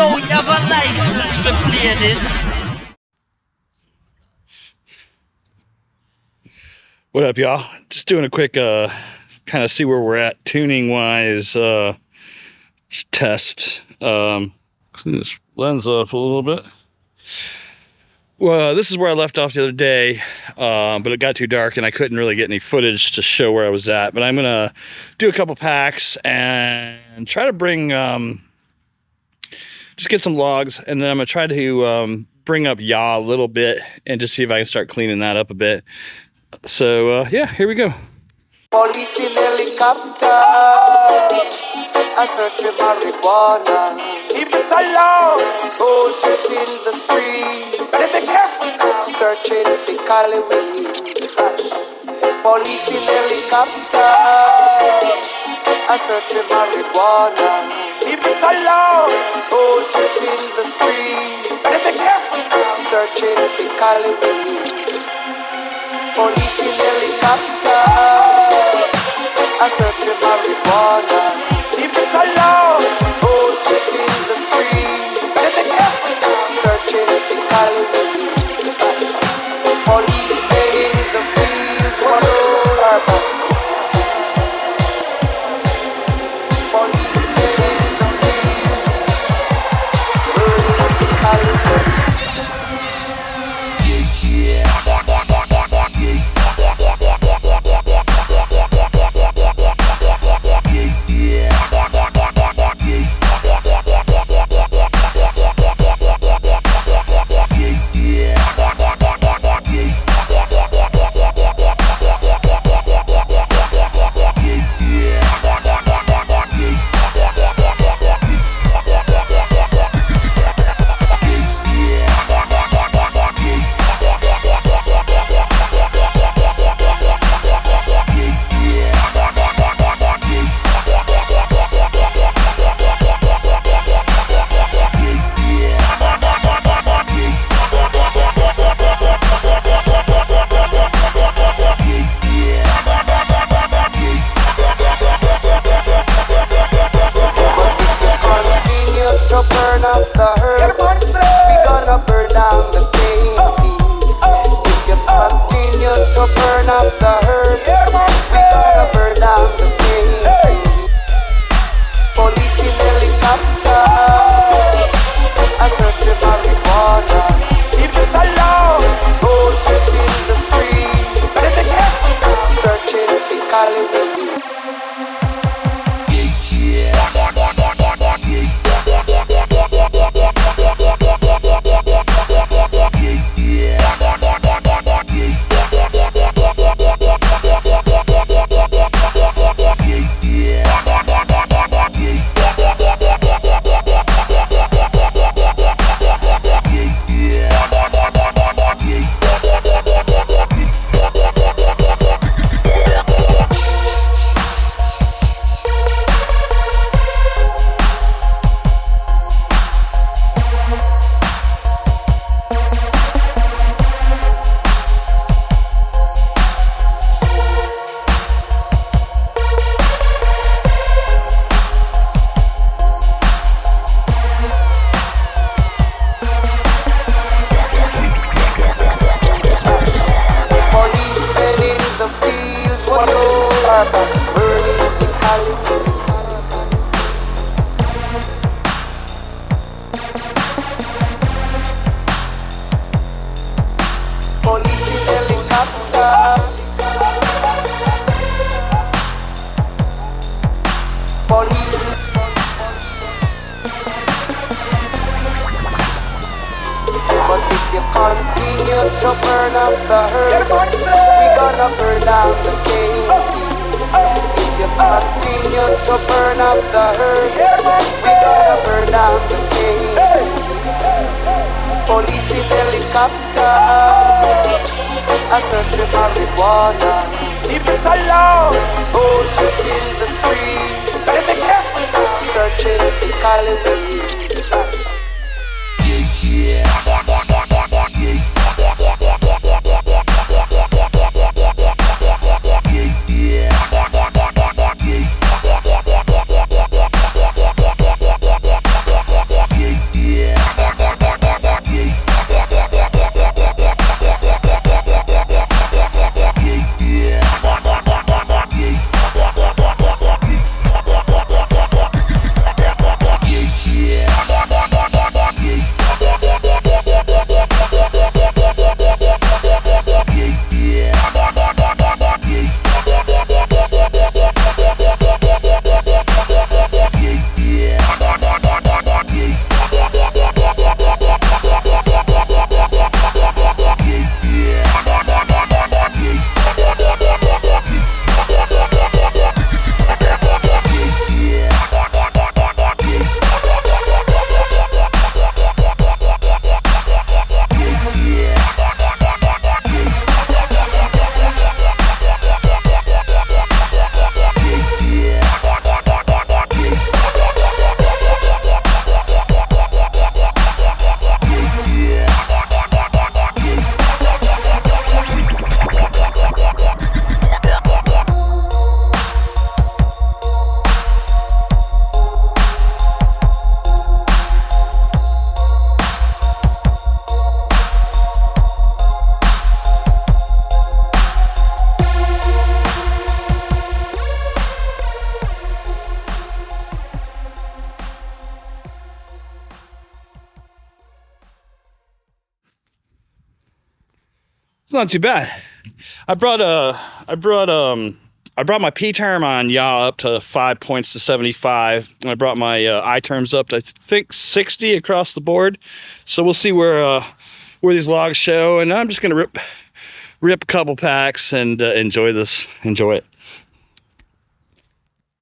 know you have a license to play this. What up, y'all? Just doing a quick kind of see where we're at tuning wise test. Clean this lens up a little bit. Well, this is where I left off the other day, but it got too dark and I couldn't really get any footage to show where I was at. But I'm gonna do a couple packs and try to bring just get some logs, and then I'm gonna try to bring up yaw a little bit and just see if I can start cleaning that up a bit. So yeah, here we go. Police in helicopter, a search for marijuana. Keep it alone. Soldiers in the street, better be careful now. Searching for Cali weed. Police in helicopter, a search for marijuana. Keep it alone. Soldiers in the street, better be careful now. Searching for Cali weed. Police in helicopter, a search for marijuana. Keep it alone. Soldiers in the street, better be careful now. Searching for Cali weed. Police in the fields, what all are back. Police in the fields, burning the Cali weed. It's not too bad. I brought my P term on yaw up to 5 points to 75. And I brought my I terms up to I think 60 across the board. So we'll see where these logs show, and I'm just gonna rip a couple packs and enjoy this. Enjoy it.